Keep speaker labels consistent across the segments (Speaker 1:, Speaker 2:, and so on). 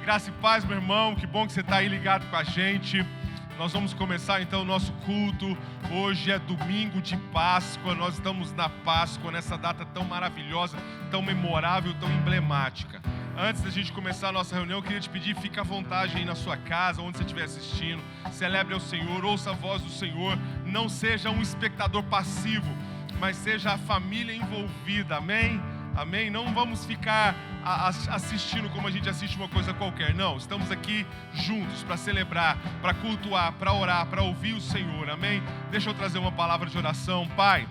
Speaker 1: Graça e paz, meu irmão, que bom que você está aí ligado com a gente. Nós vamos começar então o nosso culto. Hoje é domingo de Páscoa, nós estamos na Páscoa, nessa data tão maravilhosa, tão memorável, tão emblemática. Antes da gente começar a nossa reunião, eu queria te pedir, fica à vontade aí na sua casa, onde você estiver assistindo, celebre ao Senhor, ouça a voz do Senhor, não seja um espectador passivo, mas seja a família envolvida, amém? Amém? Não vamos ficar assistindo como a gente assiste uma coisa qualquer. Não, estamos aqui juntos para celebrar, para cultuar, para orar, para ouvir o Senhor. Amém? Deixa eu trazer uma palavra de oração. Pai,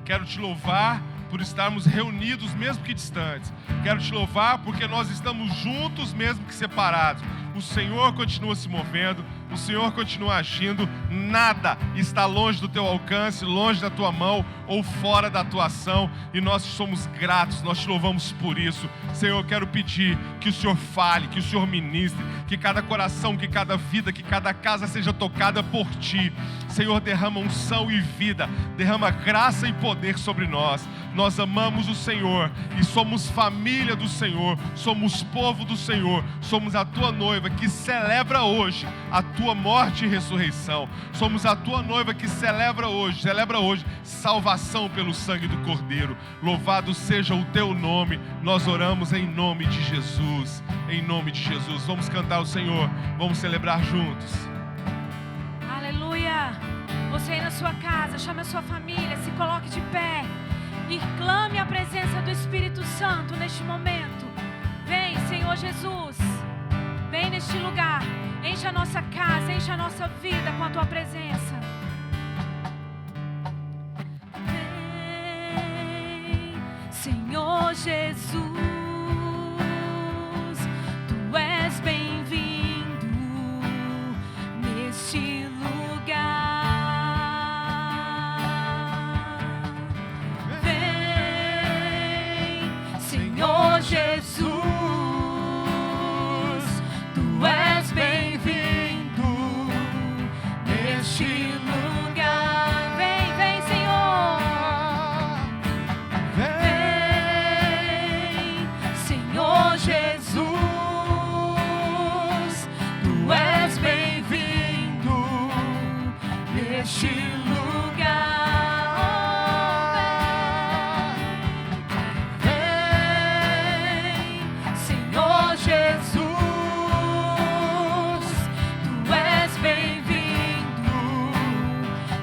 Speaker 1: quero te louvar por estarmos reunidos mesmo que distantes. Quero te louvar porque nós estamos juntos mesmo que separados. O Senhor continua se movendo, o Senhor continua agindo, nada está longe do teu alcance, longe da tua mão ou fora da tua ação, e nós somos gratos, nós te louvamos por isso. Senhor, eu quero pedir que o Senhor fale, que o Senhor ministre, que cada coração, que cada vida, que cada casa seja tocada por ti. Senhor, derrama unção e vida, derrama graça e poder sobre nós. Nós amamos o Senhor e somos família do Senhor, somos povo do Senhor, somos a tua noiva que celebra hoje a tua morte e ressurreição. Somos a tua noiva que celebra hoje salvação pelo sangue do Cordeiro. Louvado seja o teu nome. Nós oramos em nome de Jesus. Em nome de Jesus. Vamos cantar o Senhor. Vamos celebrar juntos.
Speaker 2: Aleluia. Você aí na sua casa, chame a sua família, se coloque de pé e clame a presença do Espírito Santo neste momento. Vem, Senhor Jesus. Vem neste lugar. Enche a nossa casa, enche a nossa vida com a tua presença. Vem, Senhor Jesus, tu és bem-vindo neste lugar. Vem, Senhor Jesus, tu és bem-vindo neste lugar. Vem, vem, Senhor. Vem, Senhor Jesus, tu és bem-vindo neste lugar. Vem, Senhor Jesus,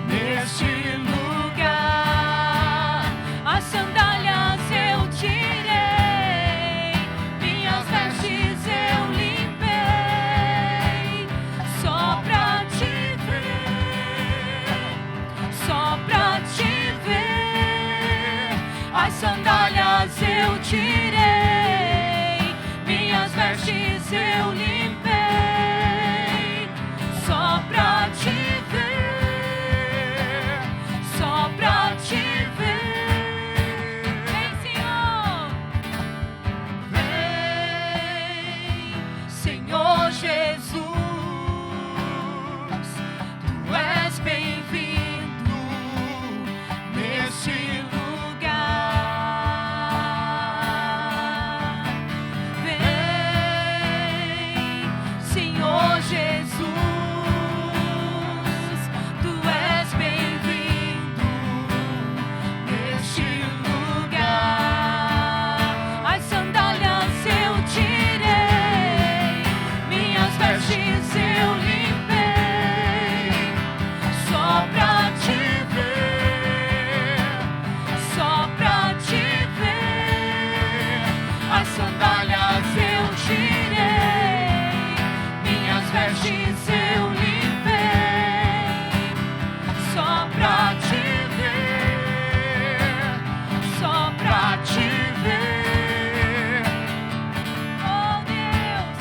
Speaker 2: neste lugar. As sandálias eu tirei, minhas vestes eu limpei, só pra te ver, só pra te ver. As sandálias eu tirei, minhas vestes eu limpei, só pra te ver, só pra te ver. Vem, Senhor. Vem, Senhor Jesus, tu és bem-vindo neste lugar. Vem, Senhor Jesus, tu és bem-vindo neste lugar. As sandálias eu tirei, minhas vestes eu limpei, só pra te ver, só pra te ver. As sandálias eu tirei, minhas vestes eu limpei, só pra te ver, só pra te ver. Oh Deus,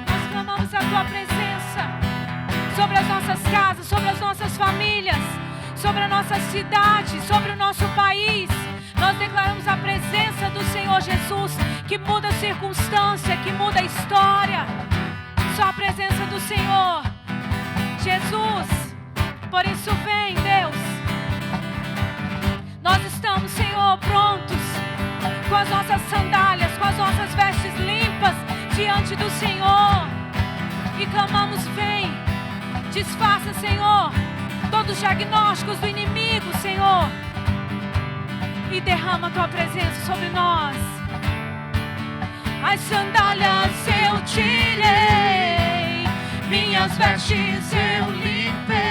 Speaker 2: nós clamamos a tua presença sobre as nossas casas, sobre as nossas famílias, sobre a nossa cidade, sobre o nosso país. Nós declaramos a presença do Senhor Jesus, que muda a circunstância, que muda a história. Só a presença do Senhor Jesus. Por isso vem, Deus. Nós estamos, Senhor, prontos, com as nossas sandálias, com as nossas vestes limpas, diante do Senhor e clamamos: vem, desfaça, Senhor, todos os diagnósticos do inimigo, Senhor, e derrama a Tua presença sobre nós. As sandálias eu tirei, minhas vestes eu limpei,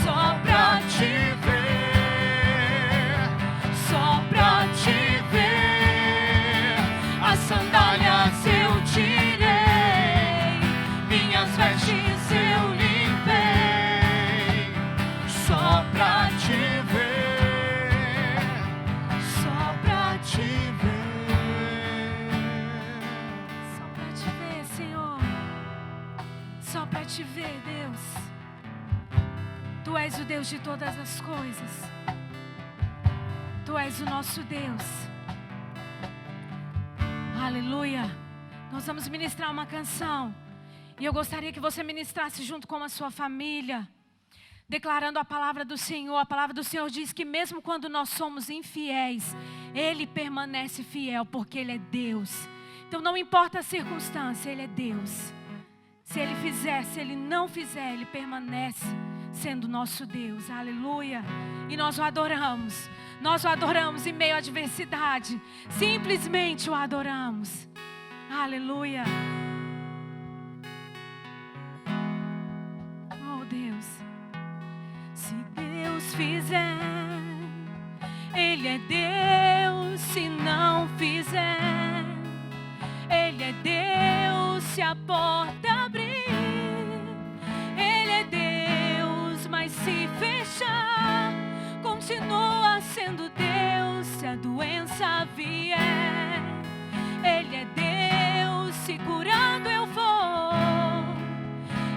Speaker 2: só pra te ver, só pra te ver. As sandálias eu tirei, minhas vestes eu limpei, só pra te ver, só pra te ver. Só pra te ver, Senhor, só pra te ver, Deus. Tu és o Deus de todas as coisas. Tu és o nosso Deus. Aleluia. Nós vamos ministrar uma canção. E eu gostaria que você ministrasse junto com a sua família, declarando a palavra do Senhor. A palavra do Senhor diz que mesmo quando nós somos infiéis, Ele permanece fiel, porque Ele é Deus. Então não importa a circunstância, Ele é Deus. Se Ele fizer, se Ele não fizer, Ele permanece sendo nosso Deus. Aleluia. E nós o adoramos. Nós o adoramos em meio à adversidade. Simplesmente o adoramos. Aleluia. Oh Deus. Se Deus fizer, Ele é Deus. Se não fizer, Ele é Deus. Se a porta abrir, Ele é Deus. Mas se fechar, continua sendo Deus. Se a doença vier, Ele é Deus. Se curando eu vou,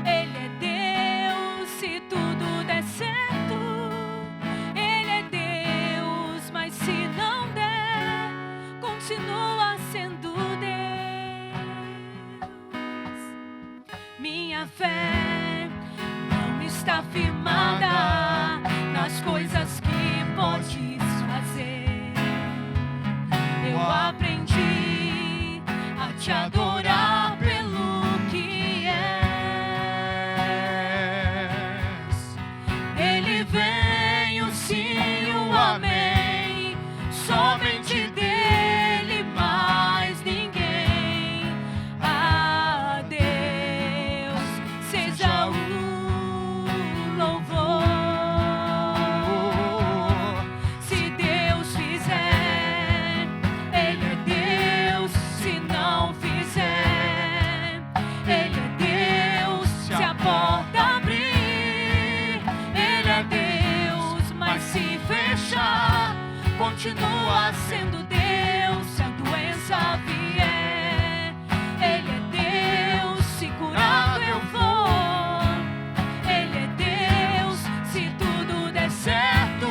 Speaker 2: Ele é Deus. Se tudo der certo, Ele é Deus. Mas se não der, continua sendo Deus. Minha fé não está firmada nas coisas que podes fazer. Eu aprendi a te adorar pelo que és. Dele vem o sim, o amém. Somente dele, mais ninguém. A Deus seja o louvor. Se Deus fizer, Ele é Deus. Se não fizer, Ele é Deus. Se a porta abrir, Ele é Deus. Mas se fechar, continua sendo Deus. Se a doença vier, Ele é Deus. Se curado eu for, Ele é Deus. Se tudo der certo,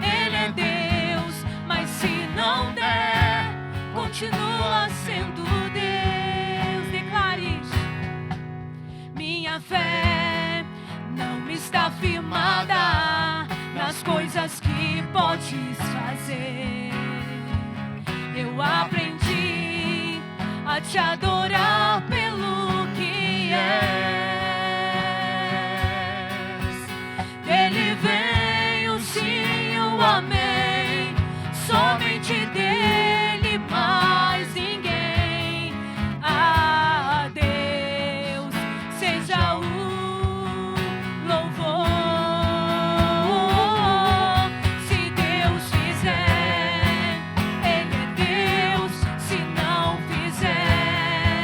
Speaker 2: Ele é Deus. Mas se não der, continua sendo Deus. Declare: minha fé não está firmada nas coisas que podes fazer. Eu aprendi a te adorar pelo que és. Dele vem o sim, o amém. Somente dele, mais ninguém. A Deus seja o louvor. Se Deus fizer, Ele é Deus. Se não fizer,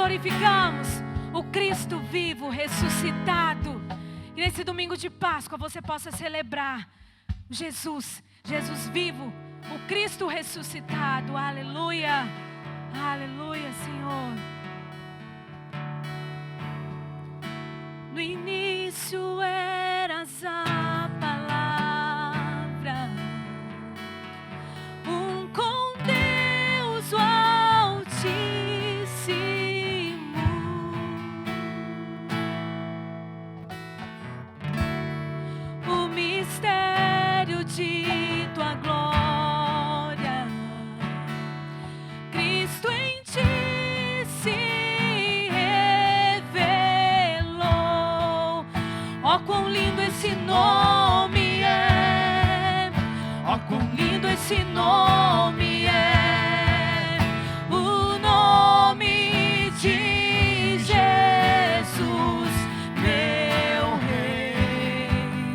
Speaker 2: glorificamos o Cristo vivo, ressuscitado. E nesse domingo de Páscoa você possa celebrar Jesus vivo, o Cristo ressuscitado. Aleluia, aleluia, Senhor. No início eras a palavra, com Deus o Altíssimo. O mistério de tua glória, Cristo em ti se revelou. Ó, quão lindo esse nome é! Ó, quão lindo esse nome é! O nome de Jesus, meu Rei.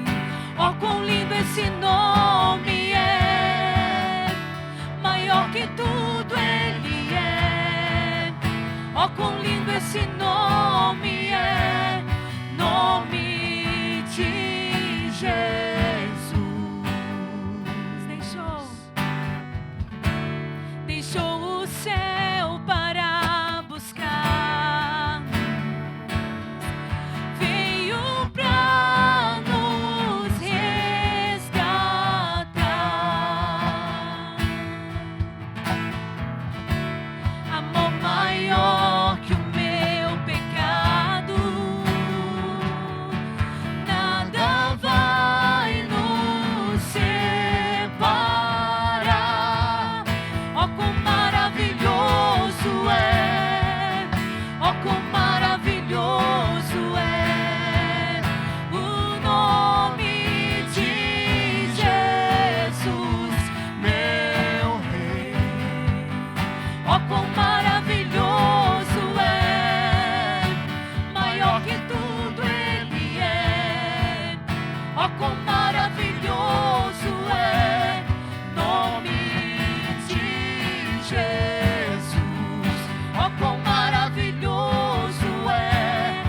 Speaker 2: Ó, quão lindo esse nome é! Maior que tudo Ele é. Ó, quão lindo esse nome é! Nome de Jesus. Deixou o céu para buscar, veio pra nos resgatar. Amor maior que o meu pecado, nada vai nos separar. Ó, quão maravilhoso é! Ó, quão maravilhoso é o nome de Jesus, meu Rei. Ó, quão maravilhoso é! Maior que tudo Ele é. Ó, quão maravilhoso é nome de Jesus. Ó, quão maravilhoso é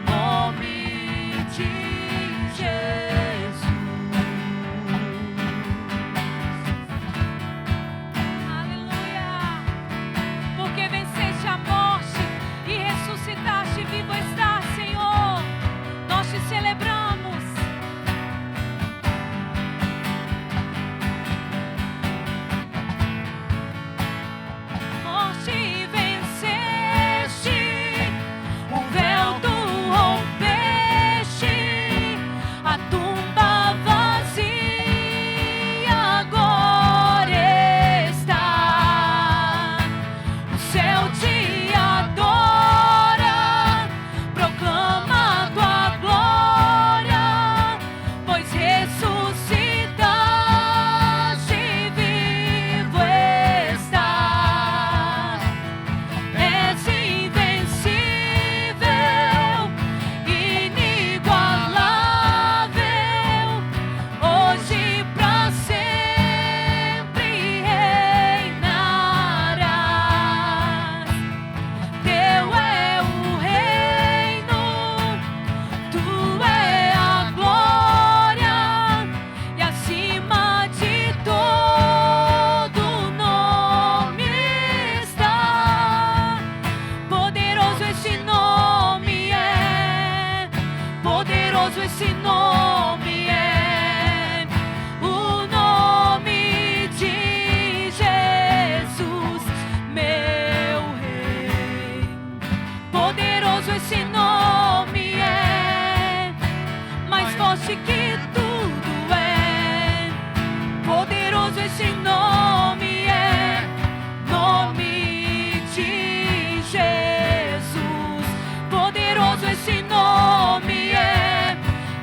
Speaker 2: nome de Jesus. Aleluia! Porque venceste a morte e ressuscitaste, vivo estás, Senhor. Nós te celebramos. Morte venceste, o véu tu rompeste, a tumba vazia agora está. O céu te adora, proclama tua glória, pois ressuscitaste, vivo estás. És invencível, inigualável, hoje pra sempre reinarás. Teu é o reino, tu é a glória, e acima de todo nome está. Poderoso esse nome é, poderoso esse nome é, o nome de Jesus, meu Rei. Poderoso esse nome é, mais forte que tudo é. Poderoso esse nome é, nome de Jesus. Poderoso esse nome é,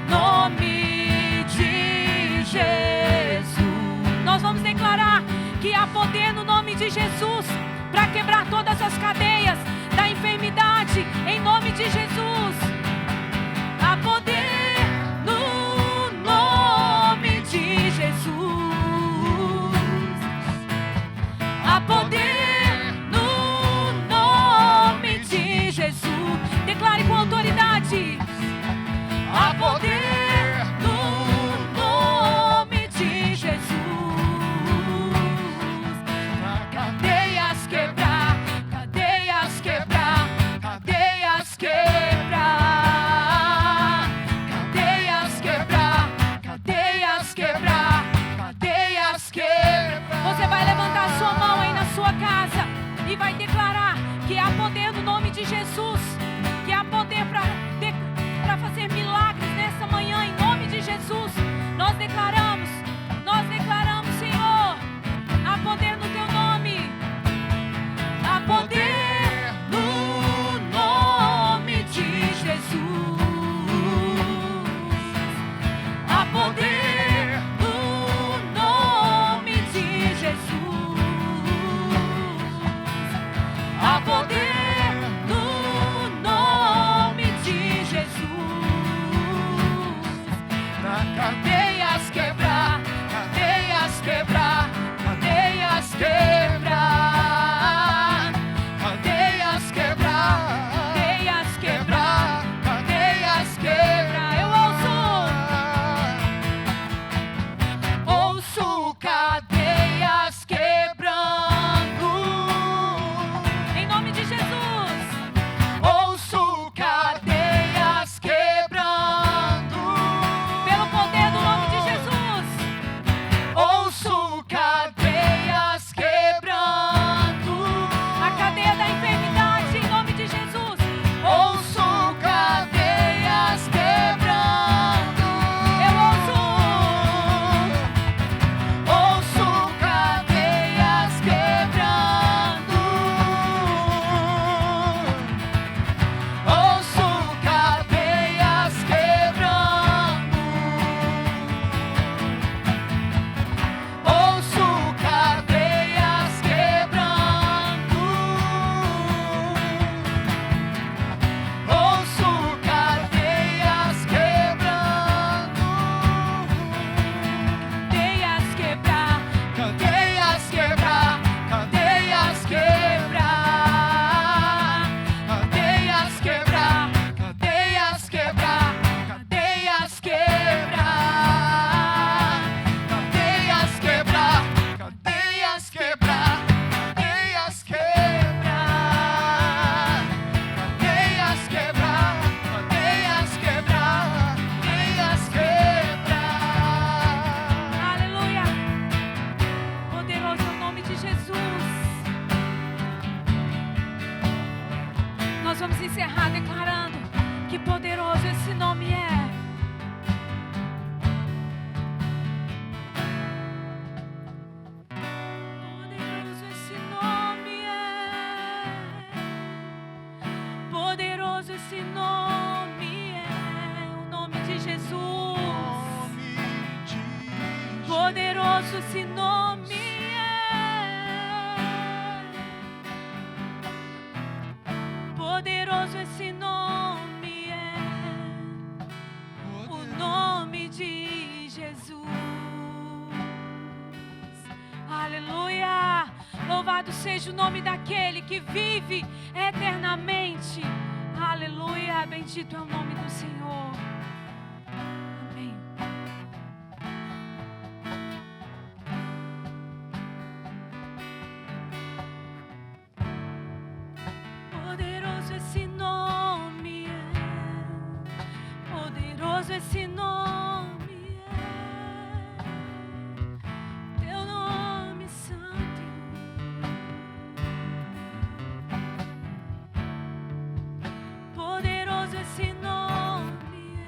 Speaker 2: nome de Jesus. Nós vamos declarar que há poder no nome de Jesus para quebrar todas as cadeias da enfermidade, em nome de Jesus. Há poder no nome de Jesus. Há poder no nome de vai declarar que há poder no nome de Jesus, que há poder para fazer milagres nessa manhã, em nome de Jesus. Nós declaramos, Senhor, há poder no teu nome, há poder no nome de Jesus, há poder no nome de Jesus, há poder no nome de Jesus, na cadeias quebrar, cadeias quebrar, cadeias quebrar, cadeias quebrar, cadeias quebrar, cadeias quebrar. Eu ouço cadeias quebrando, em nome de Jesus. Ouço cadeias quebrando, pelo poder do nome de Jesus. Ouço cadeias quebrando, a cadeia da enfermidade, em nome de Jesus. Ouço cadeias quebrando. Eu ouço cadeias quebrando. Ouço cadeias quebrando. Ouço cadeias quebrando. Ouço cadeias quebrando. Cadeias quebrar, cadeias quebrar, cadeias quebrar, cadeias quebrar, cadeias quebrar, cadeias quebrar, cadeias quebrar, cadeias quebrar, cadeias quebrar, cadeias quebrar, cadeias quebrar, cadeias quebrar. Aleluia! Poderoso é o nome de Jesus. Nós vamos encerrar declarando que poderoso esse nome é. Poderoso esse nome é. Poderoso esse nome é. O nome de Jesus. Poderoso esse nome é. Poderoso esse nome é. O nome de Jesus. Aleluia! Louvado seja o nome daquele que vive eternamente. Aleluia! Bendito é o nome do Senhor. Amém. Poderoso esse nome é. Poderoso esse nome é. Teu nome santo. Poderoso esse nome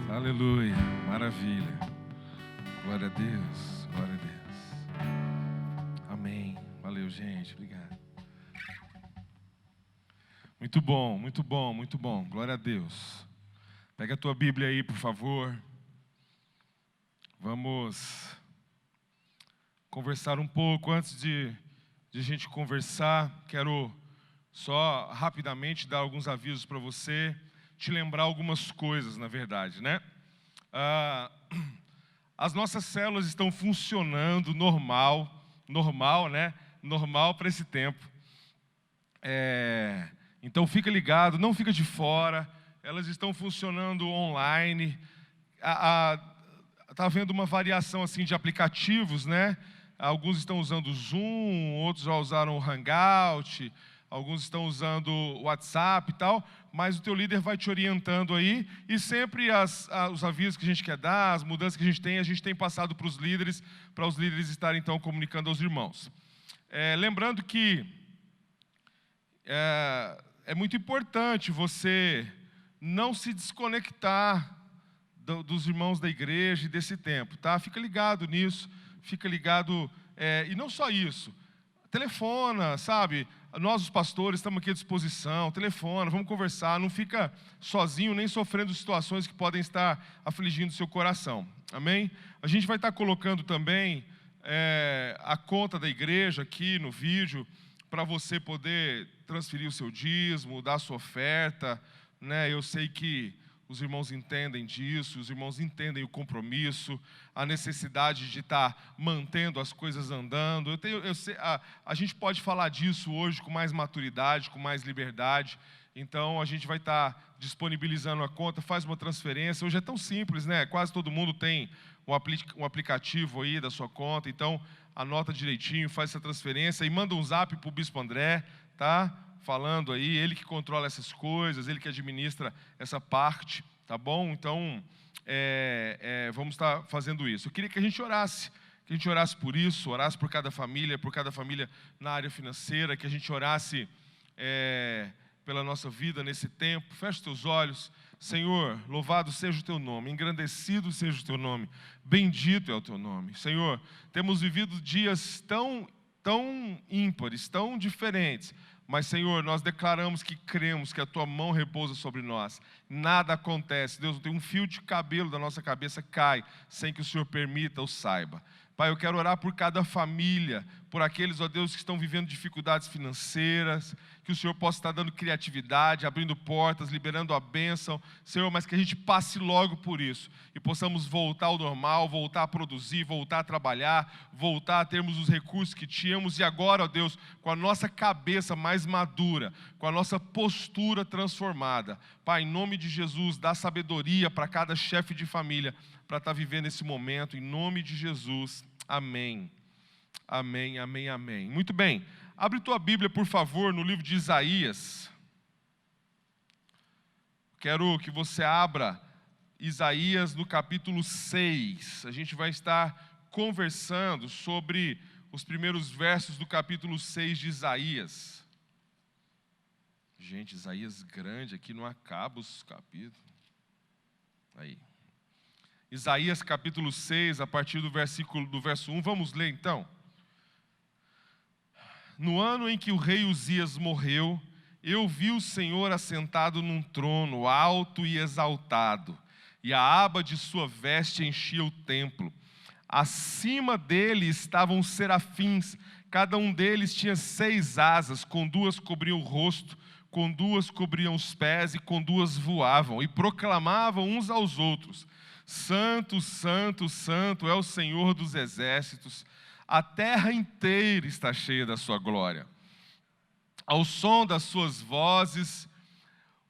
Speaker 1: é. Aleluia, maravilha. Glória a Deus, glória a Deus. Amém. Valeu, gente. Obrigado. Muito bom, muito bom, muito bom. Glória a Deus. Pega a tua Bíblia aí, por favor. Vamos conversar um pouco. Antes de a gente conversar, quero só rapidamente dar alguns avisos para você, te lembrar algumas coisas, na verdade, né? As nossas células estão funcionando normal, né? Normal para esse tempo. Então fica ligado, não fica de fora. Elas estão funcionando online. Está havendo uma variação assim de aplicativos, né? Alguns estão usando o Zoom, outros já usaram o Hangout. alguns estão usando o WhatsApp e tal, mas o teu líder vai te orientando aí, e sempre os avisos que a gente quer dar, as mudanças que a gente tem passado para os líderes estarem então comunicando aos irmãos. Lembrando que é muito importante você não se desconectar dos irmãos da igreja e desse tempo, tá? Fica ligado nisso, fica ligado, e não só isso, telefona, sabe? Nós, os pastores, estamos aqui à disposição, telefona, vamos conversar, não fica sozinho nem sofrendo situações que podem estar afligindo o seu coração, amém? A gente vai estar colocando também a conta da igreja aqui no vídeo, para você poder transferir o seu dízimo, dar a sua oferta, né? Eu sei que os irmãos entendem disso, os irmãos entendem o compromisso, a necessidade de estar mantendo as coisas andando. A gente pode falar disso hoje com mais maturidade, com mais liberdade. Então, a gente vai estar disponibilizando a conta, faz uma transferência. Hoje é tão simples, né? Quase todo mundo tem um aplicativo aí da sua conta. Então, anota direitinho, faz essa transferência e manda um zap para o Bispo André, tá? Falando aí, ele que controla essas coisas, ele que administra essa parte, tá bom? Então, vamos estar fazendo isso. Eu queria que a gente orasse por isso, orasse por cada família na área financeira, que a gente orasse pela nossa vida nesse tempo. Feche os teus olhos. Senhor, louvado seja o teu nome, engrandecido seja o teu nome, bendito é o teu nome. Senhor, temos vivido dias tão ímpares, tão diferentes, mas, Senhor, nós declaramos que cremos que a Tua mão repousa sobre nós. Nada acontece. Deus, não tem um fio de cabelo da nossa cabeça cai sem que o Senhor permita ou saiba. Pai, eu quero orar por cada família, por aqueles, ó Deus, que estão vivendo dificuldades financeiras, que o Senhor possa estar dando criatividade, abrindo portas, liberando a bênção, Senhor, mas que a gente passe logo por isso e possamos voltar ao normal, voltar a produzir, voltar a trabalhar, voltar a termos os recursos que tínhamos e agora, ó Deus, com a nossa cabeça mais madura, com a nossa postura transformada. Pai, em nome de Jesus, dá sabedoria para cada chefe de família para estar vivendo esse momento, em nome de Jesus. Amém. Amém, amém, amém. Muito bem. Abre tua Bíblia, por favor, no livro de Isaías. Quero que você abra Isaías no capítulo 6. A gente vai estar conversando sobre os primeiros versos do capítulo 6 de Isaías. Gente, Isaías grande aqui, não acaba os capítulos. Aí. Isaías capítulo 6, a partir do verso 1, vamos ler então. No ano em que o rei Uzias morreu, eu vi o Senhor assentado num trono alto e exaltado, e a aba de sua veste enchia o templo. Acima dele estavam os serafins, cada um deles tinha 6 asas, com 2 cobriam o rosto, com 2 cobriam os pés e com 2 voavam, e proclamavam uns aos outros: Santo, Santo, Santo é o Senhor dos exércitos, a terra inteira está cheia da sua glória. Ao som das suas vozes,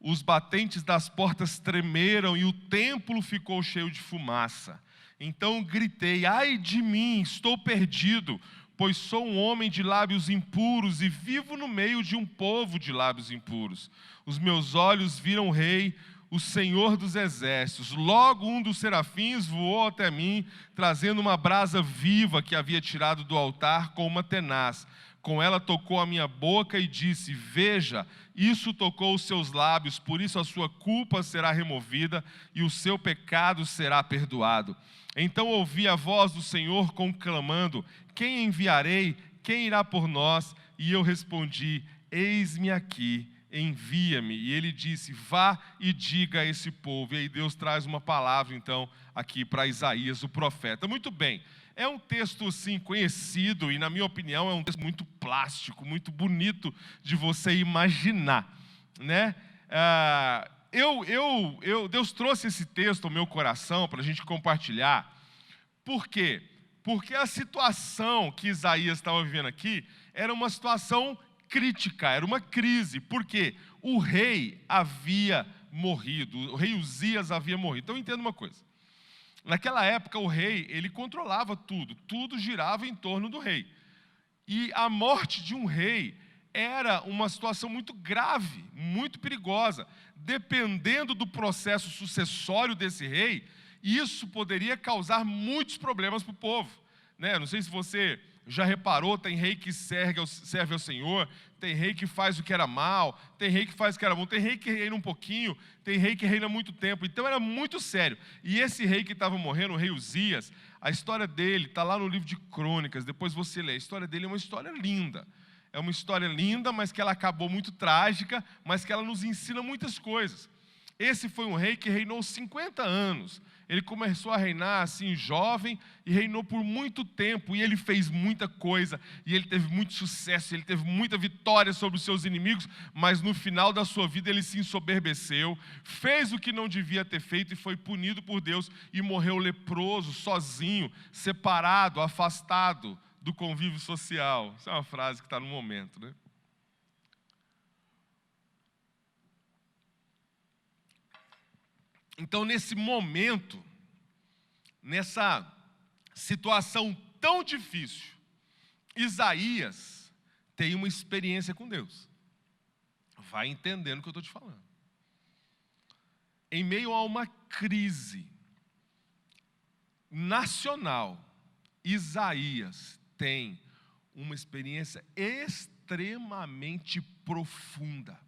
Speaker 1: os batentes das portas tremeram e o templo ficou cheio de fumaça. Então gritei: ai de mim, estou perdido, pois sou um homem de lábios impuros e vivo no meio de um povo de lábios impuros. Os meus olhos viram o Rei, o Senhor dos exércitos. Logo um dos serafins voou até mim, trazendo uma brasa viva que havia tirado do altar com uma tenaz. Com ela tocou a minha boca e disse: veja, isso tocou os seus lábios, por isso a sua culpa será removida e o seu pecado será perdoado. Então ouvi a voz do Senhor conclamando: quem enviarei? Quem irá por nós? E eu respondi: eis-me aqui, envia-me. E ele disse: vá e diga a esse povo. E aí Deus traz uma palavra então aqui para Isaías, o profeta. Muito bem, é um texto assim conhecido e, na minha opinião, é um texto muito plástico, muito bonito de você imaginar, né? Deus trouxe esse texto ao meu coração para a gente compartilhar. Por quê? Porque a situação que Isaías estava vivendo aqui era uma situação crítica, era uma crise, porque o rei havia morrido, o rei Uzias havia morrido. Então entenda uma coisa, naquela época o rei, ele controlava tudo, tudo girava em torno do rei, e a morte de um rei era uma situação muito grave, muito perigosa. Dependendo do processo sucessório desse rei, isso poderia causar muitos problemas para o povo, né? Não sei se você já reparou, tem rei que serve ao Senhor, tem rei que faz o que era mal, tem rei que faz o que era bom, tem rei que reina um pouquinho, tem rei que reina muito tempo. Então era muito sério. E esse rei que estava morrendo, o rei Uzias, a história dele está lá no livro de Crônicas, depois você lê. A história dele é uma história linda. É uma história linda, mas que ela acabou muito trágica, mas que ela nos ensina muitas coisas. Esse foi um rei que reinou 50 anos. Ele começou a reinar assim jovem e reinou por muito tempo. E ele fez muita coisa, e ele teve muito sucesso, ele teve muita vitória sobre os seus inimigos. Mas no final da sua vida ele se ensoberbeceu, fez o que não devia ter feito e foi punido por Deus. E morreu leproso, sozinho, separado, afastado do convívio social. Essa é uma frase que está no momento, né? Então, nesse momento, nessa situação tão difícil, Isaías tem uma experiência com Deus. Vai entendendo o que eu estou te falando. Em meio a uma crise nacional, Isaías tem uma experiência extremamente profunda,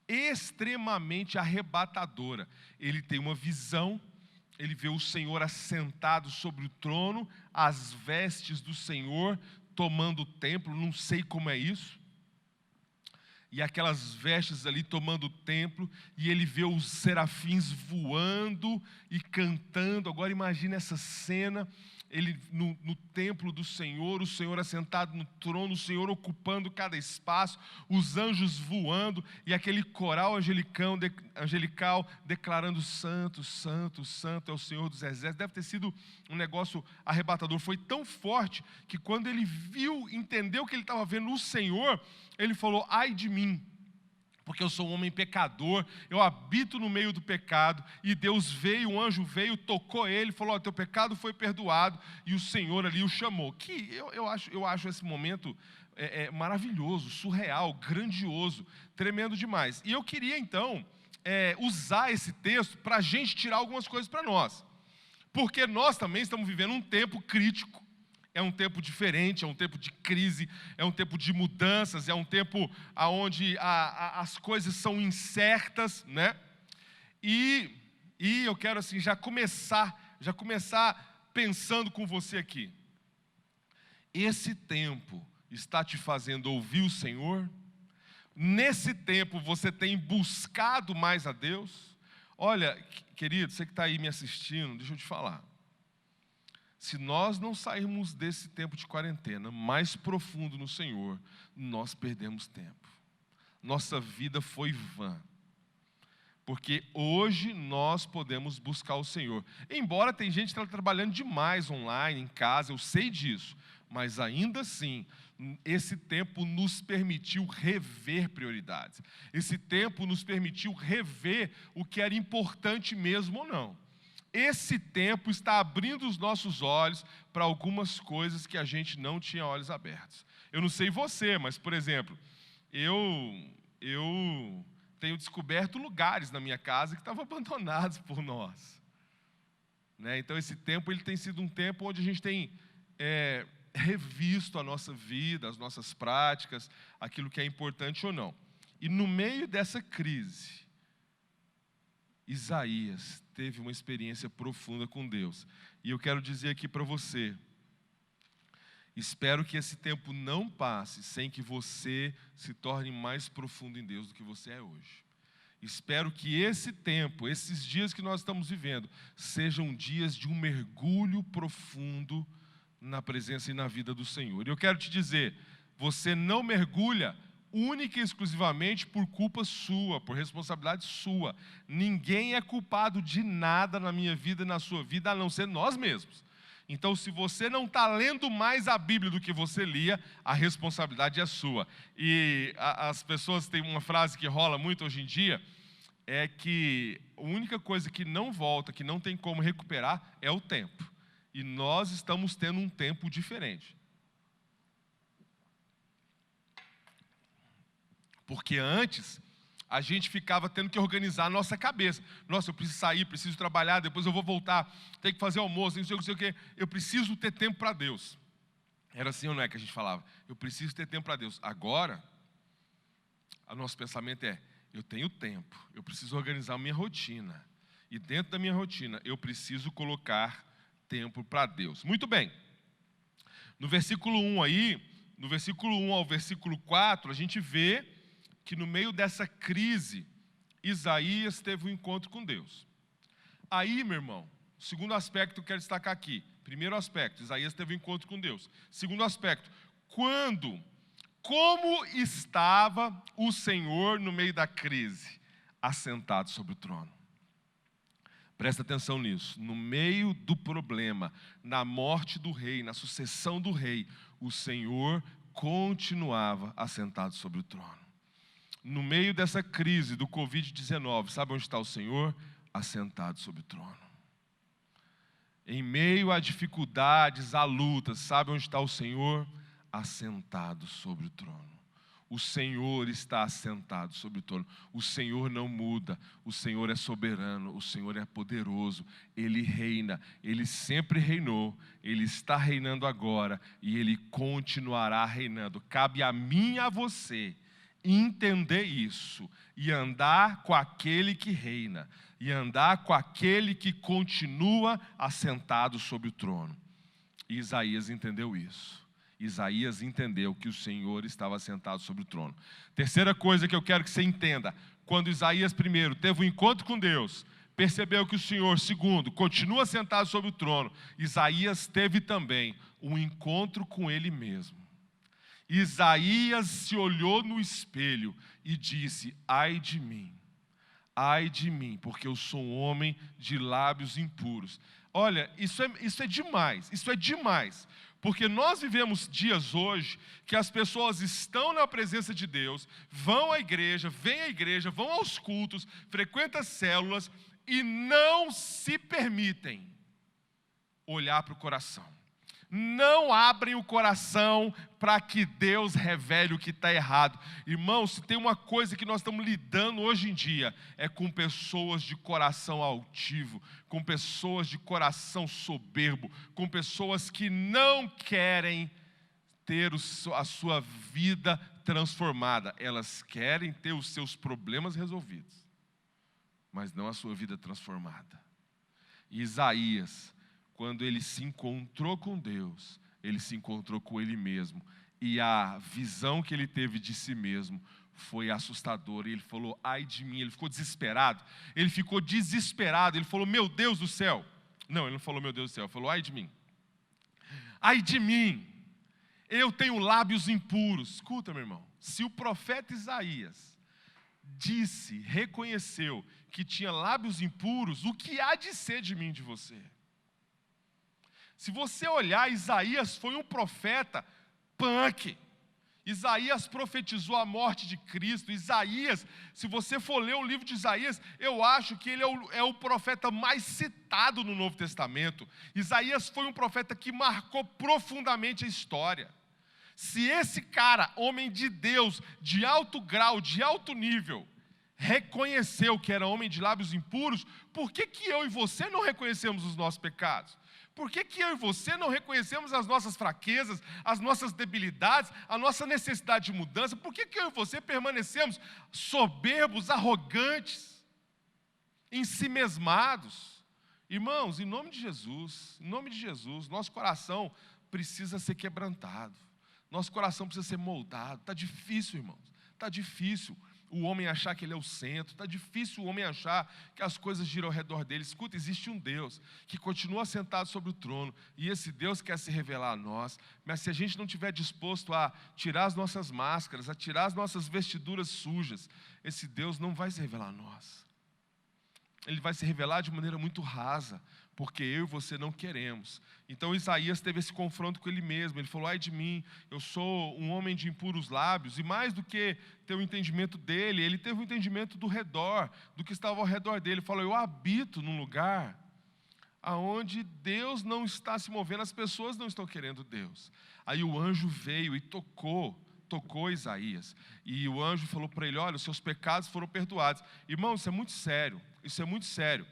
Speaker 1: extremamente arrebatadora. Ele tem uma visão, ele vê o Senhor assentado sobre o trono, as vestes do Senhor tomando o templo, não sei como é isso, e aquelas vestes ali tomando o templo, e ele vê os serafins voando e cantando. Agora imagine essa cena, ele no templo do Senhor, o Senhor assentado no trono, o Senhor ocupando cada espaço, os anjos voando, e aquele coral angelical declarando: Santo, Santo, Santo é o Senhor dos exércitos. Deve ter sido um negócio arrebatador. Foi tão forte que quando ele entendeu que ele estava vendo o Senhor, ele falou: ai de mim, porque eu sou um homem pecador, eu habito no meio do pecado. E Deus veio, um anjo veio, tocou ele, falou: teu pecado foi perdoado, e o Senhor ali o chamou. Que eu acho esse momento maravilhoso, surreal, grandioso, tremendo demais. E eu queria então usar esse texto para a gente tirar algumas coisas para nós, porque nós também estamos vivendo um tempo crítico. É um tempo diferente, é um tempo de crise, é um tempo de mudanças, é um tempo onde as coisas são incertas, né? E eu quero assim já começar pensando com você aqui. Esse tempo está te fazendo ouvir o Senhor? Nesse tempo você tem buscado mais a Deus? Olha, querido, você que está aí me assistindo, deixa eu te falar. Se nós não sairmos desse tempo de quarentena mais profundo no Senhor, nós perdemos tempo. Nossa vida foi vã. Porque hoje nós podemos buscar o Senhor. Embora tem gente que está trabalhando demais online, em casa, eu sei disso. Mas ainda assim, esse tempo nos permitiu rever prioridades. Esse tempo nos permitiu rever o que era importante mesmo ou não. Esse tempo está abrindo os nossos olhos para algumas coisas que a gente não tinha olhos abertos. Eu não sei você, mas, por exemplo, eu tenho descoberto lugares na minha casa que estavam abandonados por nós, né? Então, esse tempo ele tem sido um tempo onde a gente tem revisto a nossa vida, as nossas práticas, aquilo que é importante ou não. E no meio dessa crise, Isaías teve uma experiência profunda com Deus. E eu quero dizer aqui para você, espero que esse tempo não passe sem que você se torne mais profundo em Deus do que você é hoje. Espero que esse tempo, esses dias que nós estamos vivendo, sejam dias de um mergulho profundo na presença e na vida do Senhor. E eu quero te dizer, você não mergulha única e exclusivamente por culpa sua, por responsabilidade sua. Ninguém é culpado de nada na minha vida e na sua vida, a não ser nós mesmos. Então, se você não está lendo mais a Bíblia do que você lia, a responsabilidade é sua. E as pessoas têm uma frase que rola muito hoje em dia, é que a única coisa que não volta, que não tem como recuperar, é o tempo. E nós estamos tendo um tempo diferente. Porque antes, a gente ficava tendo que organizar a nossa cabeça. Nossa, eu preciso sair, preciso trabalhar, depois eu vou voltar, tenho que fazer almoço, não sei o que. Eu preciso ter tempo para Deus. Era assim ou não é que a gente falava? Eu preciso ter tempo para Deus. Agora, o nosso pensamento é, eu tenho tempo, eu preciso organizar a minha rotina. E dentro da minha rotina, eu preciso colocar tempo para Deus. Muito bem. No versículo 1 aí, no versículo 1 ao versículo 4, a gente vê que no meio dessa crise, Isaías teve um encontro com Deus. Aí, meu irmão, o segundo aspecto que eu quero destacar aqui. Primeiro aspecto, Isaías teve um encontro com Deus. Segundo aspecto, como estava o Senhor no meio da crise? Assentado sobre o trono. Presta atenção nisso. No meio do problema, na morte do rei, na sucessão do rei, o Senhor continuava assentado sobre o trono. No meio dessa crise do Covid-19, sabe onde está o Senhor? Assentado sobre o trono. Em meio a dificuldades, a lutas, sabe onde está o Senhor? Assentado sobre o trono. O Senhor está assentado sobre o trono. O Senhor não muda. O Senhor é soberano. O Senhor é poderoso. Ele reina. Ele sempre reinou. Ele está reinando agora. E Ele continuará reinando. Cabe a mim e a você entender isso. E andar com aquele que reina. E andar com aquele que continua assentado sobre o trono. E Isaías entendeu isso. Isaías entendeu que o Senhor estava sentado sobre o trono. Terceira coisa que eu quero que você entenda. Quando Isaías, primeiro, teve um encontro com Deus, percebeu que o Senhor, segundo, continua sentado sobre o trono, Isaías teve também um encontro com Ele mesmo. Isaías se olhou no espelho e disse, ai de mim, porque eu sou um homem de lábios impuros. Olha, isso é demais. Porque nós vivemos dias hoje que as pessoas estão na presença de Deus, vão à igreja, vêm à igreja, vão aos cultos, frequentam células e não se permitem olhar para o coração. Não abrem o coração para que Deus revele o que está errado. Irmãos, se tem uma coisa que nós estamos lidando hoje em dia, é com pessoas de coração altivo, com pessoas de coração soberbo, com pessoas que não querem ter a sua vida transformada. Elas querem ter os seus problemas resolvidos, mas não a sua vida transformada. E Isaías, quando ele se encontrou com Deus, ele se encontrou com ele mesmo. E a visão que ele teve de si mesmo foi assustadora. E ele falou, ai de mim. Ele ficou desesperado. Ele falou, meu Deus do céu. Não, ele não falou, meu Deus do céu. Ele falou, ai de mim. Ai de mim. Eu tenho lábios impuros. Escuta, meu irmão. Se o profeta Isaías reconheceu que tinha lábios impuros, o que há de ser de mim, de você? Se você olhar, Isaías foi um profeta punk. Isaías profetizou a morte de Cristo. Isaías, se você for ler o livro de Isaías, eu acho que ele é o profeta mais citado no Novo Testamento. Isaías foi um profeta que marcou profundamente a história. Se esse cara, homem de Deus, de alto grau, de alto nível, reconheceu que era homem de lábios impuros, por que eu e você não reconhecemos os nossos pecados? Por que eu e você não reconhecemos as nossas fraquezas, as nossas debilidades, a nossa necessidade de mudança? Por que eu e você permanecemos soberbos, arrogantes, ensimesmados? Irmãos, em nome de Jesus, nosso coração precisa ser quebrantado. Nosso coração precisa ser moldado. Está difícil, irmãos, está difícil o homem achar que ele é o centro, está difícil o homem achar que as coisas giram ao redor dele. Escuta, existe um Deus que continua sentado sobre o trono, e esse Deus quer se revelar a nós, mas se a gente não estiver disposto a tirar as nossas máscaras, a tirar as nossas vestiduras sujas, esse Deus não vai se revelar a nós. Ele vai se revelar de maneira muito rasa, porque eu e você não queremos. Então Isaías teve esse confronto com ele mesmo. Ele falou, ai de mim, eu sou um homem de impuros lábios. E mais do que ter o entendimento dele, ele teve o entendimento do redor, do que estava ao redor dele. Ele falou, eu habito num lugar onde Deus não está se movendo, as pessoas não estão querendo Deus. Aí o anjo veio e tocou tocou Isaías. E o anjo falou para ele: olha, os seus pecados foram perdoados. Irmão, isso é muito sério. Isso é muito sério.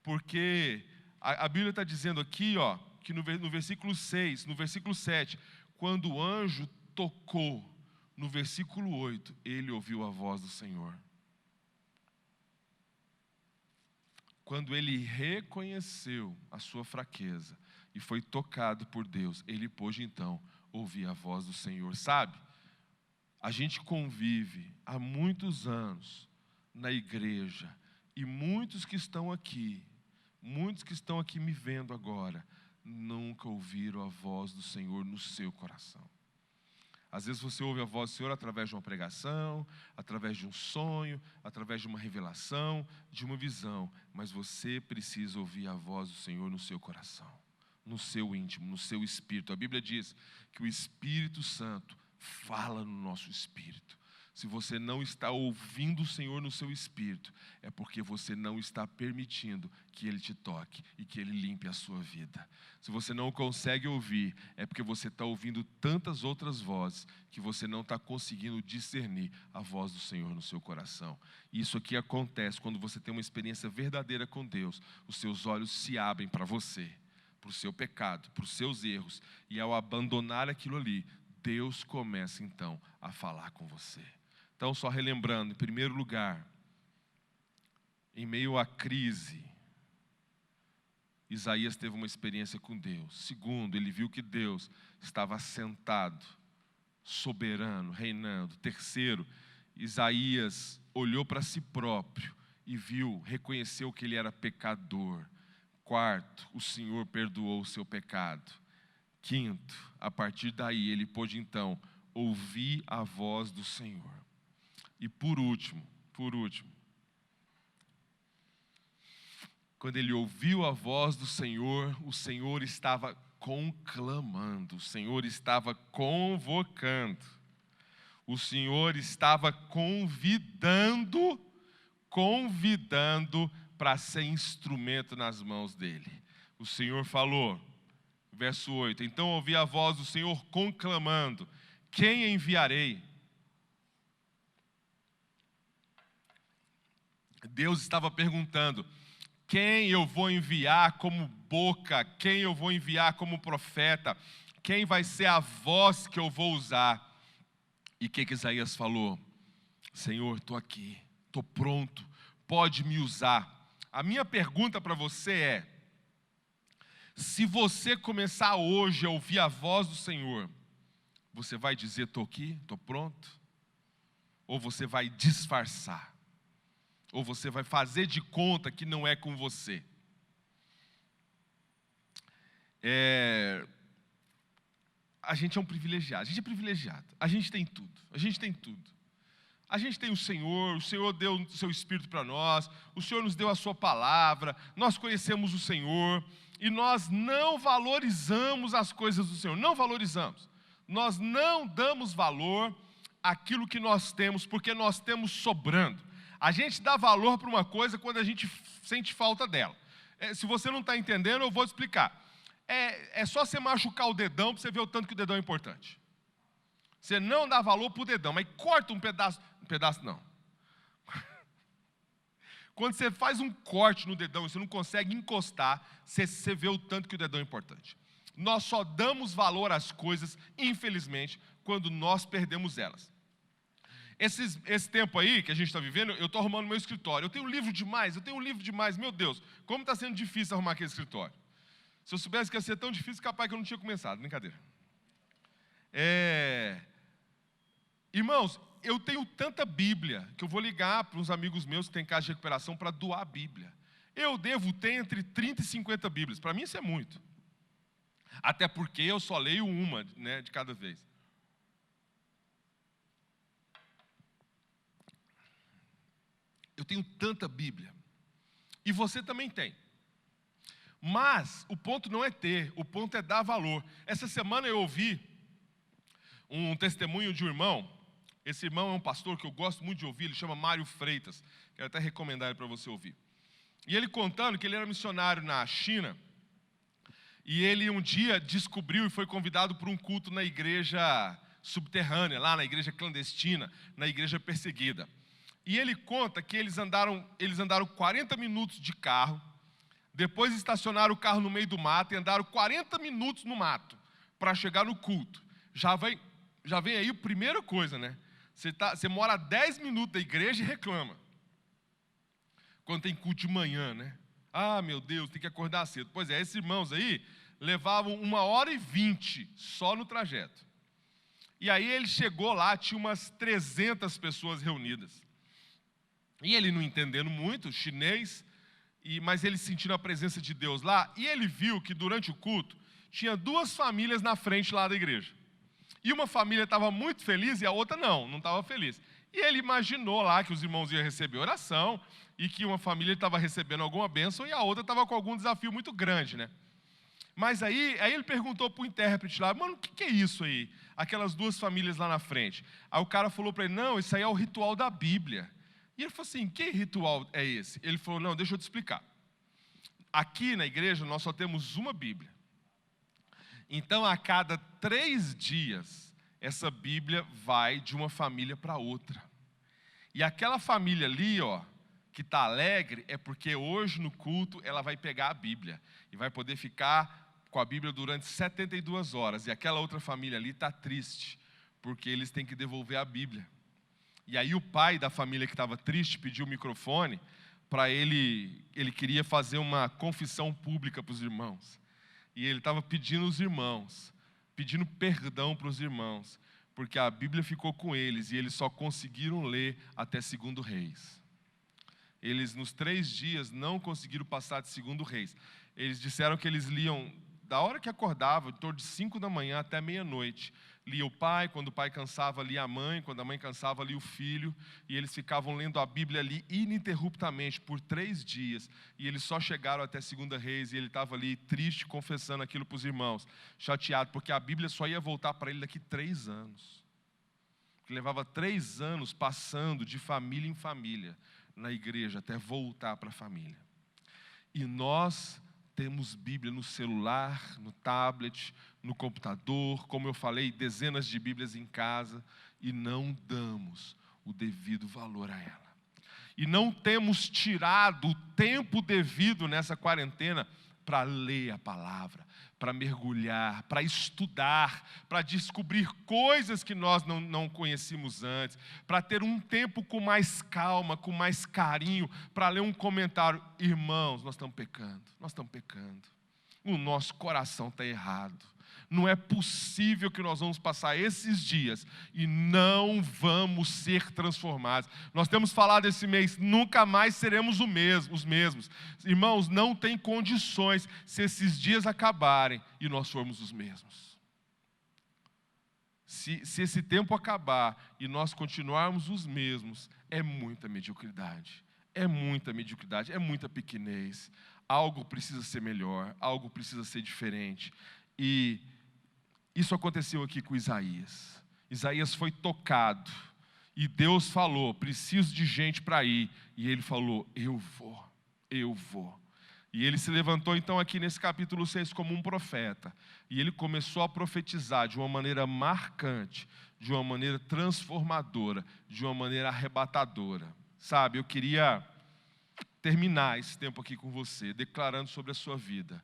Speaker 1: Porque a Bíblia está dizendo aqui, ó, que no versículo 6, no versículo 7, quando o anjo tocou, no versículo 8, ele ouviu a voz do Senhor. Quando ele reconheceu a sua fraqueza e foi tocado por Deus, ele pôde então ouvir a voz do Senhor. Sabe, a gente convive há muitos anos na igreja, e muitos que estão aqui me vendo agora, nunca ouviram a voz do Senhor no seu coração. Às vezes você ouve a voz do Senhor através de uma pregação, através de um sonho, através de uma revelação, de uma visão. Mas você precisa ouvir a voz do Senhor no seu coração, no seu íntimo, no seu espírito. A Bíblia diz que o Espírito Santo fala no nosso espírito. Se você não está ouvindo o Senhor no seu espírito, é porque você não está permitindo que Ele te toque e que Ele limpe a sua vida. Se você não consegue ouvir, é porque você está ouvindo tantas outras vozes que você não está conseguindo discernir a voz do Senhor no seu coração. E isso aqui acontece quando você tem uma experiência verdadeira com Deus. Os seus olhos se abrem para você, para o seu pecado, para os seus erros. E ao abandonar aquilo ali, Deus começa então a falar com você. Então, só relembrando, em primeiro lugar, em meio à crise, Isaías teve uma experiência com Deus. Segundo, ele viu que Deus estava sentado, soberano, reinando. Terceiro, Isaías olhou para si próprio e viu, reconheceu que ele era pecador. Quarto, o Senhor perdoou o seu pecado. Quinto, a partir daí ele pôde então ouvir a voz do Senhor. E por último, quando ele ouviu a voz do Senhor, o Senhor estava conclamando, o Senhor estava convocando, o Senhor estava convidando para ser instrumento nas mãos dele. O Senhor falou, verso 8, então ouvi a voz do Senhor conclamando: quem enviarei? Deus estava perguntando: quem eu vou enviar como boca? Quem eu vou enviar como profeta? Quem vai ser a voz que eu vou usar? E o que Isaías falou? Senhor, estou aqui, estou pronto, pode me usar. A minha pergunta para você é: se você começar hoje a ouvir a voz do Senhor, você vai dizer: estou aqui, estou pronto? Ou você vai disfarçar? Ou você vai fazer de conta que não é com você? A gente é um privilegiado, a gente é privilegiado, a gente tem tudo. A gente tem o Senhor deu o seu Espírito para nós, o Senhor nos deu a sua palavra, nós conhecemos o Senhor, e nós não valorizamos as coisas do Senhor, não valorizamos. Nós não damos valor àquilo que nós temos, porque nós temos sobrando. A gente dá valor para uma coisa quando a gente sente falta dela. Se você não está entendendo, eu vou te explicar. É só você machucar o dedão para você ver o tanto que o dedão é importante. Você não dá valor para o dedão, mas corta um pedaço não. Quando você faz um corte no dedão e você não consegue encostar, você vê o tanto que o dedão é importante. Nós só damos valor às coisas, infelizmente, quando nós perdemos elas. Esse tempo aí que a gente está vivendo, eu estou arrumando meu escritório. Eu tenho um livro demais, meu Deus, como está sendo difícil arrumar aquele escritório. Se eu soubesse que ia ser tão difícil, capaz que eu não tinha começado, brincadeira. Irmãos, eu tenho tanta Bíblia, que eu vou ligar para uns amigos meus que têm casa de recuperação para doar a Bíblia. Eu devo ter entre 30 e 50 Bíblias, para mim isso é muito. Até porque eu só leio uma, né, de cada vez. Eu tenho tanta Bíblia. E você também tem. Mas o ponto não é ter, o ponto é dar valor. Essa semana eu ouvi um testemunho de um irmão. Esse irmão é um pastor que eu gosto muito de ouvir, ele chama Mário Freitas. Quero até recomendar ele para você ouvir. E ele contando que ele era missionário na China. E ele um dia descobriu e foi convidado para um culto na igreja subterrânea, lá na igreja clandestina, na igreja perseguida. E ele conta que eles andaram 40 minutos de carro, depois estacionaram o carro no meio do mato e andaram 40 minutos no mato para chegar no culto. Já vem aí a primeira coisa, né? Você mora a 10 minutos da igreja e reclama. Quando tem culto de manhã, né? Ah, meu Deus, tem que acordar cedo. Pois é, esses irmãos aí levavam 1h20 só no trajeto. E aí ele chegou lá, tinha umas 300 pessoas reunidas. E ele não entendendo muito chinês, mas ele sentindo a presença de Deus lá, e ele viu que durante o culto tinha 2 famílias na frente lá da igreja. E uma família estava muito feliz e a outra não estava feliz. E ele imaginou lá que os irmãos iam receber oração e que uma família estava recebendo alguma bênção e a outra estava com algum desafio muito grande, né? Mas aí ele perguntou para o intérprete lá, mano, o que é isso aí? Aquelas 2 famílias lá na frente. Aí o cara falou para ele, não, isso aí é o ritual da Bíblia. E ele falou assim, que ritual é esse? Ele falou, não, deixa eu te explicar. Aqui na igreja nós só temos uma Bíblia. Então a cada 3 dias, essa Bíblia vai de uma família para outra. E aquela família ali, ó, que está alegre, é porque hoje no culto ela vai pegar a Bíblia. E vai poder ficar com a Bíblia durante 72 horas. E aquela outra família ali está triste, porque eles têm que devolver a Bíblia. E aí o pai da família que estava triste pediu o microfone para ele queria fazer uma confissão pública para os irmãos. E ele estava pedindo os irmãos, pedindo perdão para os irmãos, porque a Bíblia ficou com eles e eles só conseguiram ler até 2 Reis. Eles nos 3 dias não conseguiram passar de 2 Reis. Eles disseram que eles liam da hora que acordava, em torno de 5 da manhã até meia-noite. Lia o pai, quando o pai cansava, lia a mãe, quando a mãe cansava, lia o filho, e eles ficavam lendo a Bíblia ali ininterruptamente por 3 dias, e eles só chegaram até 2 Reis, e ele estava ali triste, confessando aquilo para os irmãos, chateado, porque a Bíblia só ia voltar para ele daqui 3 anos. Porque levava 3 anos passando de família em família na igreja, até voltar para a família. E nós temos Bíblia no celular, no tablet, no computador, como eu falei, dezenas de Bíblias em casa, e não damos o devido valor a ela. E não temos tirado o tempo devido nessa quarentena para ler a palavra, para mergulhar, para estudar, para descobrir coisas que nós não conhecíamos antes, para ter um tempo com mais calma, com mais carinho, para ler um comentário. Irmãos, nós estamos pecando. O nosso coração está errado. Não é possível que nós vamos passar esses dias e não vamos ser transformados. Nós temos falado esse mês, nunca mais seremos os mesmos. Irmãos, não tem condições se esses dias acabarem e nós formos os mesmos. Se esse tempo acabar e nós continuarmos os mesmos, é muita mediocridade. É muita pequenez. Algo precisa ser melhor, algo precisa ser diferente. E isso aconteceu aqui com Isaías. Isaías foi tocado e Deus falou, preciso de gente para ir. E ele falou, eu vou. E ele se levantou então aqui nesse capítulo 6 como um profeta. E ele começou a profetizar de uma maneira marcante, de uma maneira transformadora, de uma maneira arrebatadora. Sabe, eu queria terminar esse tempo aqui com você, declarando sobre a sua vida,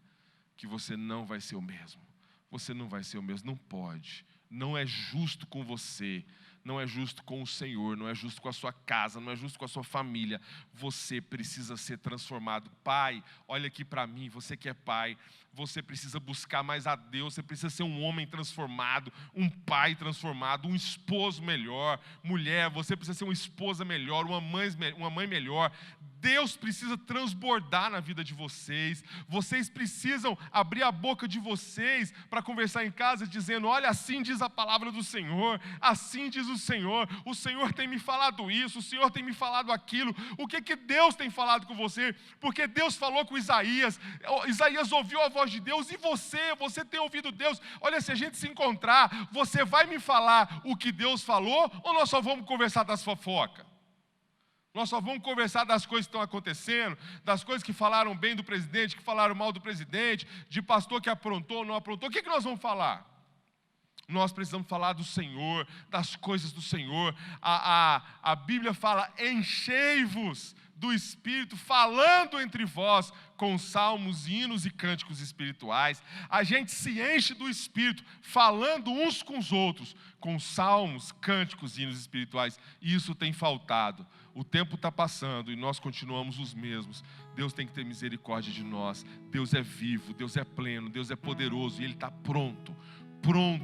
Speaker 1: que você não vai ser o mesmo. Você não vai ser o mesmo, não pode. Não é justo com você, não é justo com o Senhor, não é justo com a sua casa, não é justo com a sua família. Você precisa ser transformado. Pai, olha aqui para mim, você que é pai, você precisa buscar mais a Deus, você precisa ser um homem transformado, um pai transformado, um esposo melhor. Mulher, você precisa ser uma esposa melhor, uma mãe melhor. Deus precisa transbordar na vida de vocês. Vocês precisam abrir a boca de vocês para conversar em casa dizendo, olha, assim diz a palavra do Senhor, assim diz o Senhor tem me falado isso, o Senhor tem me falado aquilo. O que Deus tem falado com você? Porque Deus falou com Isaías, Isaías ouviu a voz de Deus, e você tem ouvido Deus. Olha, se a gente se encontrar, você vai me falar o que Deus falou, ou nós só vamos conversar das fofocas? Nós só vamos conversar das coisas que estão acontecendo, das coisas que falaram bem do presidente, que falaram mal do presidente, de pastor que aprontou ou não aprontou. O que nós vamos falar? Nós precisamos falar do Senhor, das coisas do Senhor. A Bíblia fala: enchei-vos do Espírito, falando entre vós com salmos, hinos e cânticos espirituais. A gente se enche do Espírito, falando uns com os outros, com salmos, cânticos e hinos espirituais. E isso tem faltado. O tempo está passando e nós continuamos os mesmos. Deus tem que ter misericórdia de nós. Deus é vivo, Deus é pleno, Deus é poderoso e Ele está pronto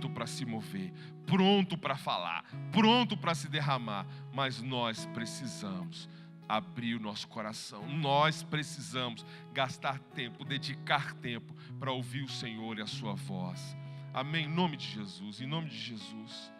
Speaker 1: para se mover, pronto para falar, pronto para se derramar. Mas nós precisamos abrir o nosso coração. Nós precisamos gastar tempo, dedicar tempo para ouvir o Senhor e a sua voz. Amém? Em nome de Jesus, em nome de Jesus.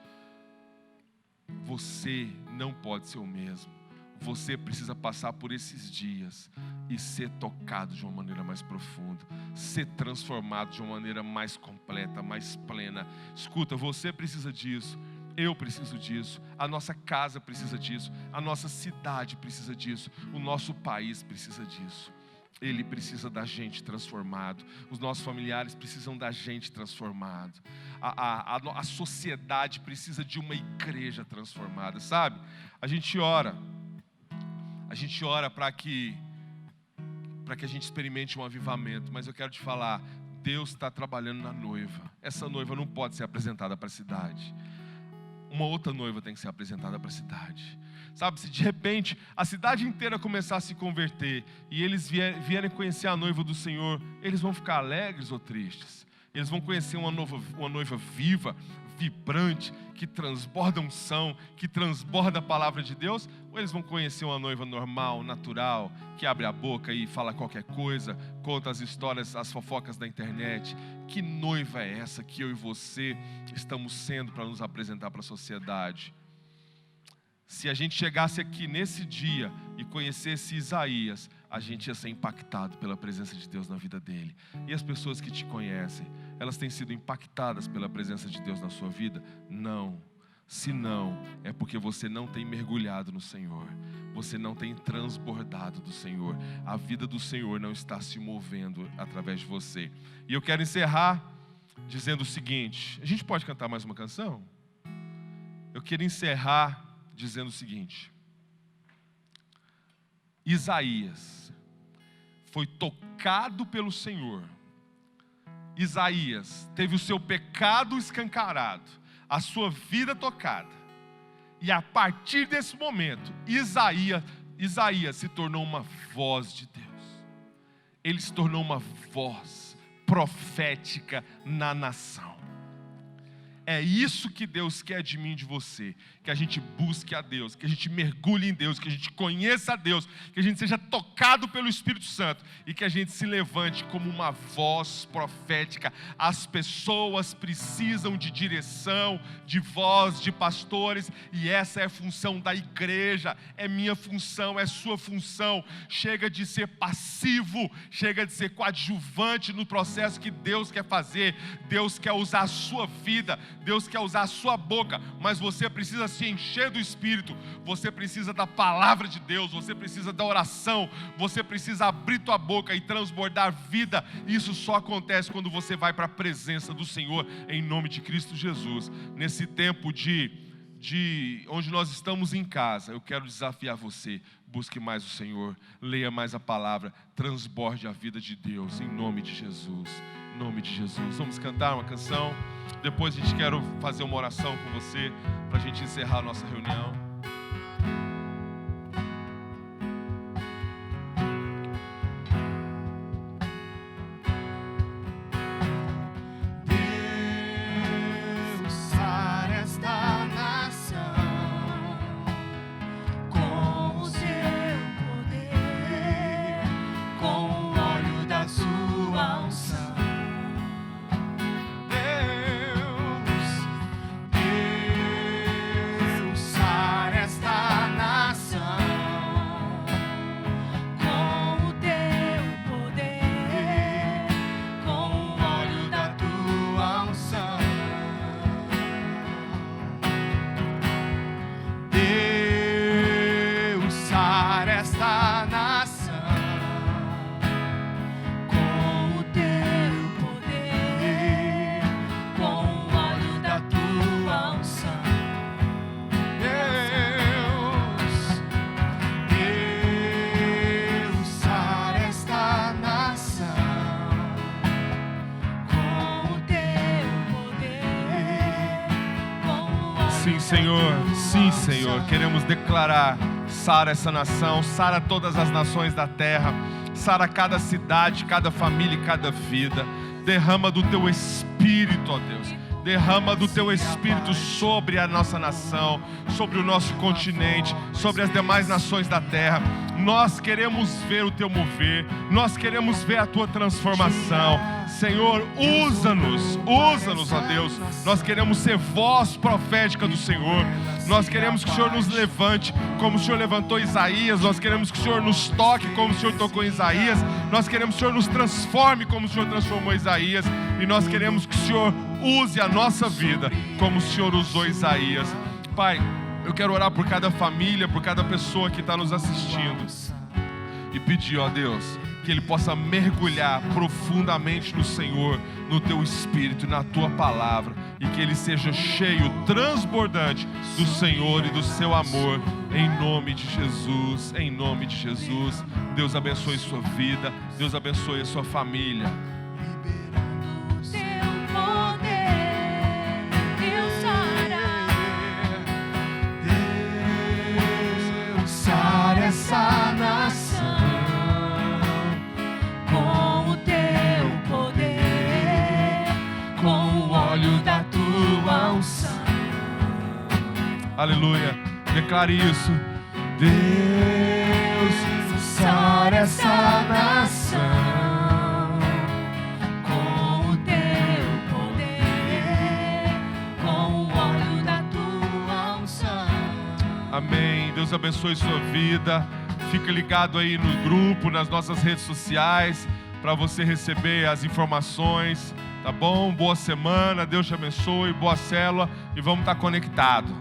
Speaker 1: Você não pode ser o mesmo. Você precisa passar por esses dias e ser tocado de uma maneira mais profunda, ser transformado de uma maneira mais completa, mais plena. Escuta, você precisa disso. Eu preciso disso, a nossa casa precisa disso, a nossa cidade precisa disso, o nosso país precisa disso. Ele precisa da gente transformado, os nossos familiares precisam da gente transformado, a sociedade precisa de uma igreja transformada, sabe? A gente ora para que a gente experimente um avivamento, mas eu quero te falar, Deus está trabalhando na noiva. Essa noiva não pode ser apresentada para a cidade. Uma outra noiva tem que ser apresentada para a cidade. Sabe, se de repente a cidade inteira começar a se converter e eles vierem conhecer a noiva do Senhor, eles vão ficar alegres ou tristes? Eles vão conhecer uma noiva viva, vibrante, que transborda unção, que transborda a palavra de Deus? Ou eles vão conhecer uma noiva normal, natural, que abre a boca e fala qualquer coisa, conta as histórias, as fofocas da internet? Que noiva é essa que eu e você estamos sendo para nos apresentar para a sociedade? Se a gente chegasse aqui nesse dia e conhecesse Isaías, a gente ia ser impactado pela presença de Deus na vida dele. E as pessoas que te conhecem, elas têm sido impactadas pela presença de Deus na sua vida? Não. Se não, é porque você não tem mergulhado no Senhor. Você não tem transbordado do Senhor. A vida do Senhor não está se movendo através de você. E eu quero encerrar dizendo o seguinte. A gente pode cantar mais uma canção? Eu quero encerrar dizendo o seguinte. Isaías foi tocado pelo Senhor. Isaías teve o seu pecado escancarado, a sua vida tocada. E a partir desse momento, Isaías se tornou uma voz de Deus. Ele se tornou uma voz profética na nação. É isso que Deus quer de mim e de você. Que a gente busque a Deus, que a gente mergulhe em Deus, que a gente conheça a Deus, que a gente seja tocado pelo Espírito Santo e que a gente se levante como uma voz profética. As pessoas precisam de direção, de voz, de pastores, e essa é a função da igreja. É minha função, é sua função. Chega de ser passivo, chega de ser coadjuvante no processo que Deus quer fazer. Deus quer usar a sua vida, Deus quer usar a sua boca, mas você precisa se encher do Espírito, você precisa da palavra de Deus, você precisa da oração, você precisa abrir tua boca e transbordar vida. Isso só acontece quando você vai para a presença do Senhor, em nome de Cristo Jesus. Nesse tempo de onde nós estamos em casa, eu quero desafiar você: busque mais o Senhor, leia mais a palavra, transborde a vida de Deus, em nome de Jesus. Em nome de Jesus. Vamos cantar uma canção. Depois a gente quer fazer uma oração com você, para a gente encerrar a nossa reunião.
Speaker 3: Deus, sara esta nação com o seu poder, com o óleo da sua unção. Deus, sara
Speaker 1: Sim, Senhor. Sim, Senhor. Queremos declarar: sara essa nação, sara todas as nações da terra, sara cada cidade, cada família e cada vida. Derrama do teu Espírito, ó Deus. Derrama do teu Espírito sobre a nossa nação, sobre o nosso continente, sobre as demais nações da terra. Nós queremos ver o teu mover, nós queremos ver a tua transformação. Senhor, usa-nos, ó Deus. Nós queremos ser voz profética do Senhor. Nós queremos que o Senhor nos levante como o Senhor levantou Isaías. Nós queremos que o Senhor nos toque como o Senhor tocou Isaías. Nós queremos que o Senhor nos transforme como o Senhor transformou Isaías. E nós queremos que o Senhor use a nossa vida como o Senhor usou Isaías. Pai, eu quero orar por cada família, por cada pessoa que está nos assistindo e pedir, ó Deus, que ele possa mergulhar profundamente no Senhor, no teu Espírito e na tua palavra, e que ele seja cheio, transbordante do Senhor e do seu amor, em nome de Jesus, em nome de Jesus. Deus abençoe sua vida, Deus abençoe a sua família.
Speaker 3: Essa nação com o teu poder, com o óleo da tua unção.
Speaker 1: Aleluia, declare isso.
Speaker 3: Deus, sara essa nação com o teu poder, com o óleo da tua unção.
Speaker 1: Amém. Deus abençoe sua vida. Fica ligado aí no grupo, nas nossas redes sociais, para você receber as informações, tá bom? Boa semana, Deus te abençoe, boa célula, e vamos estar conectados.